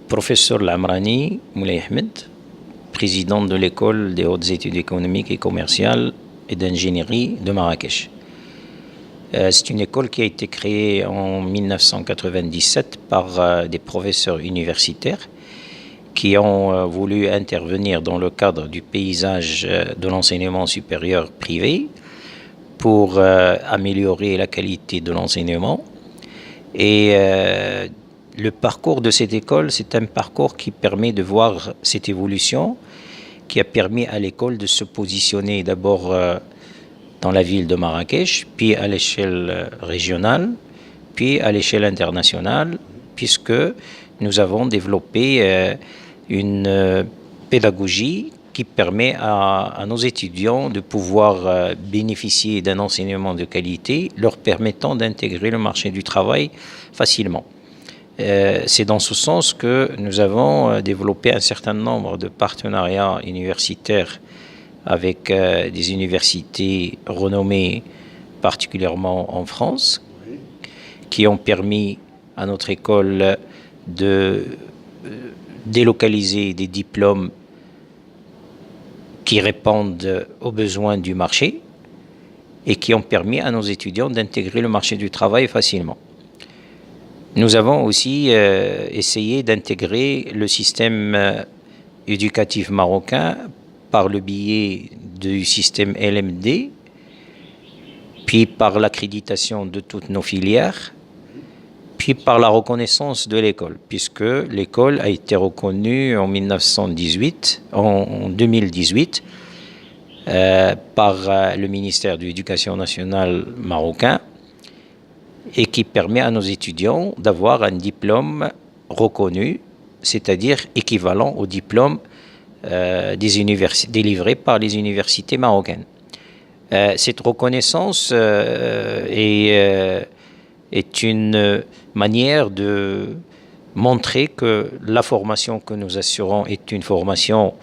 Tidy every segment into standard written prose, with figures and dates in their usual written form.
Professeur Lamrani Moulay Ahmed, président de l'école des hautes études économiques et commerciales et d'ingénierie de Marrakech. C'est une école qui a été créée en 1997 par des professeurs universitaires qui ont voulu intervenir dans le cadre du paysage de l'enseignement supérieur privé pour améliorer la qualité de l'enseignement. Et le parcours de cette école, c'est un parcours qui permet de voir cette évolution, qui a permis à l'école de se positionner d'abord dans la ville de Marrakech, puis à l'échelle régionale, puis à l'échelle internationale, puisque nous avons développé une pédagogie qui permet à nos étudiants de pouvoir bénéficier d'un enseignement de qualité, leur permettant d'intégrer le marché du travail facilement. C'est dans ce sens que nous avons développé un certain nombre de partenariats universitaires avec des universités renommées, particulièrement en France, qui ont permis à notre école de délocaliser des diplômes qui répondent aux besoins du marché et qui ont permis à nos étudiants d'intégrer le marché du travail facilement. Nous avons aussi essayé d'intégrer le système éducatif marocain par le biais du système LMD, puis par l'accréditation de toutes nos filières, puis par la reconnaissance de l'école, puisque l'école a été reconnue en 2018 par le ministère de l'Éducation nationale marocain, et qui permet à nos étudiants d'avoir un diplôme reconnu, c'est-à-dire équivalent au diplôme délivré par les universités marocaines. Cette reconnaissance est une manière de montrer que la formation que nous assurons est une formation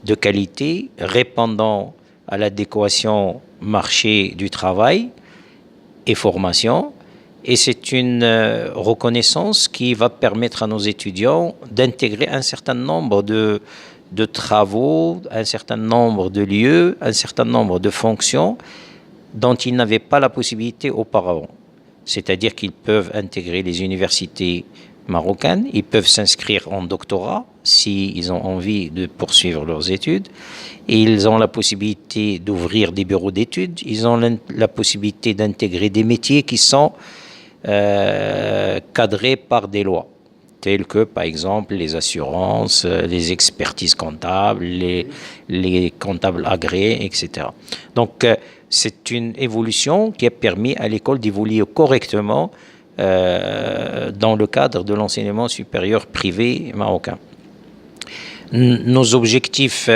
de qualité, répondant à l'adéquation marché du travail et formation. Et c'est une reconnaissance qui va permettre à nos étudiants d'intégrer un certain nombre de travaux, un certain nombre de lieux, un certain nombre de fonctions dont ils n'avaient pas la possibilité auparavant. C'est-à-dire qu'ils peuvent intégrer les universités marocaines, ils peuvent s'inscrire en doctorat s'ils ont envie de poursuivre leurs études, et ils ont la possibilité d'ouvrir des bureaux d'études, ils ont la possibilité d'intégrer des métiers qui sont cadrés par des lois, telles que par exemple les assurances, les expertises comptables, les comptables agréés, etc. Donc c'est une évolution qui a permis à l'école d'évoluer correctement dans le cadre de l'enseignement supérieur privé marocain. Nos objectifs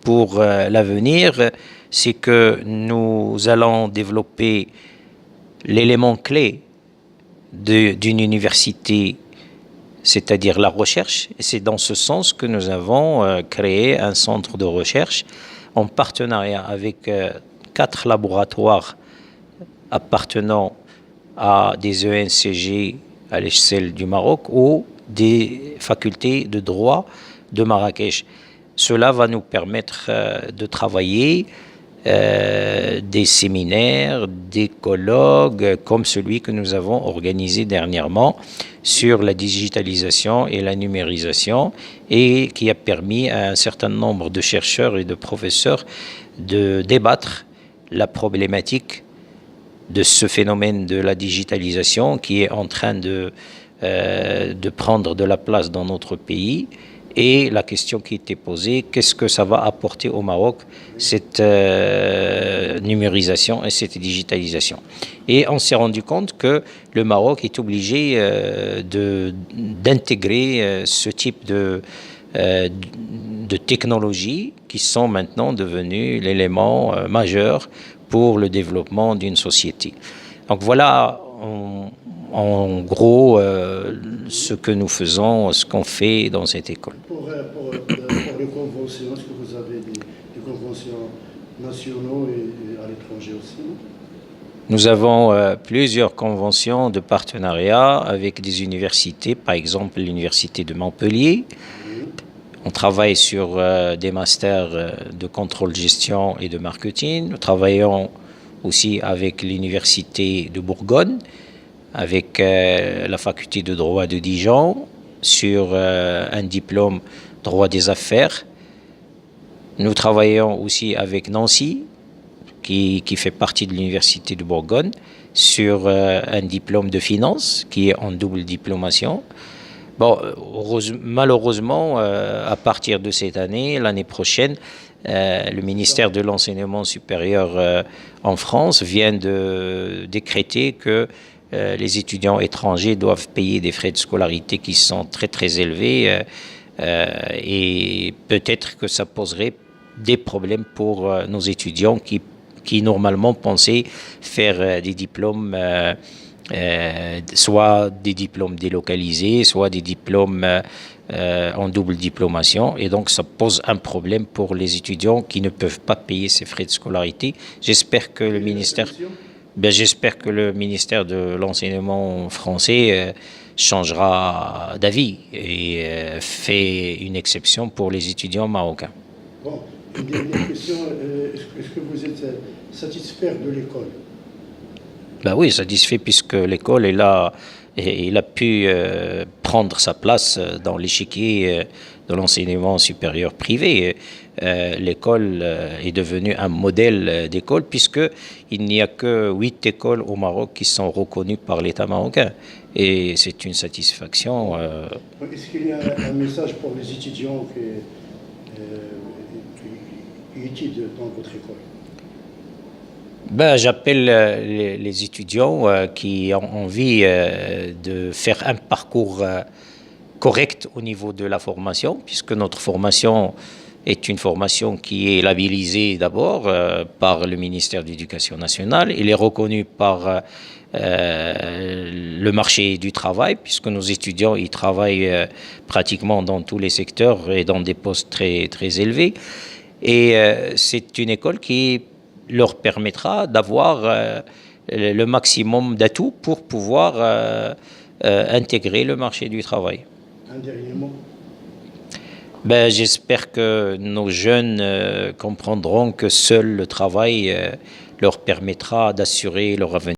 pour l'avenir, c'est que nous allons développer l'élément clé d'une université, c'est-à-dire la recherche. Et c'est dans ce sens que nous avons créé un centre de recherche en partenariat avec 4 laboratoires appartenant à des ENCG à l'échelle du Maroc ou des facultés de droit de Marrakech. Cela va nous permettre de travailler des séminaires, des colloques comme celui que nous avons organisé dernièrement sur la digitalisation et la numérisation, et qui a permis à un certain nombre de chercheurs et de professeurs de débattre la problématique de ce phénomène de la digitalisation qui est en train de prendre de la place dans notre pays. Et la question qui était posée, qu'est-ce que ça va apporter au Maroc, cette numérisation et cette digitalisation? Et on s'est rendu compte que le Maroc est obligé d'intégrer ce type de technologies qui sont maintenant devenues l'élément majeur pour le développement d'une société. Donc voilà en gros ce que nous faisons, ce qu'on fait dans cette école. Pour les conventions, est-ce que vous avez des conventions nationaux et à l'étranger aussi? Nous avons plusieurs conventions de partenariat avec des universités, par exemple l'université de Montpellier. On travaille sur des masters de contrôle gestion et de marketing. Nous travaillons aussi avec l'université de Bourgogne, avec la faculté de droit de Dijon, sur un diplôme droit des affaires. Nous travaillons aussi avec Nancy, qui fait partie de l'université de Bourgogne, sur un diplôme de finance qui est en double diplomation. Bon, malheureusement, à partir de cette année, l'année prochaine, le ministère de l'Enseignement supérieur en France vient de décréter que les étudiants étrangers doivent payer des frais de scolarité qui sont très très élevés et peut-être que ça poserait des problèmes pour nos étudiants qui normalement pensaient faire des diplômes soit des diplômes délocalisés, soit des diplômes en double diplomation. Et donc, ça pose un problème pour les étudiants qui ne peuvent pas payer ces frais de scolarité. J'espère que le ministère de l'Enseignement français changera d'avis et fait une exception pour les étudiants marocains. Bon, une dernière question. Est-ce que vous êtes satisfait de l'école? Ben oui, satisfait puisque l'école est là et il a pu prendre sa place dans l'échiquier de l'enseignement supérieur privé. L'école est devenue un modèle d'école puisqu'il n'y a que 8 écoles au Maroc qui sont reconnues par l'État marocain. Et c'est une satisfaction. Est-ce qu'il y a un message pour les étudiants qui étudient dans votre école? Ben, j'appelle les étudiants qui ont envie de faire un parcours correct au niveau de la formation, puisque notre formation est une formation qui est labellisée d'abord par le ministère de l'Éducation nationale. Il est reconnu par le marché du travail, puisque nos étudiants y travaillent pratiquement dans tous les secteurs et dans des postes très, très élevés. Et c'est une école qui leur permettra d'avoir le maximum d'atouts pour pouvoir intégrer le marché du travail. Un dernier mot? Ben, j'espère que nos jeunes comprendront que seul le travail leur permettra d'assurer leur avenir.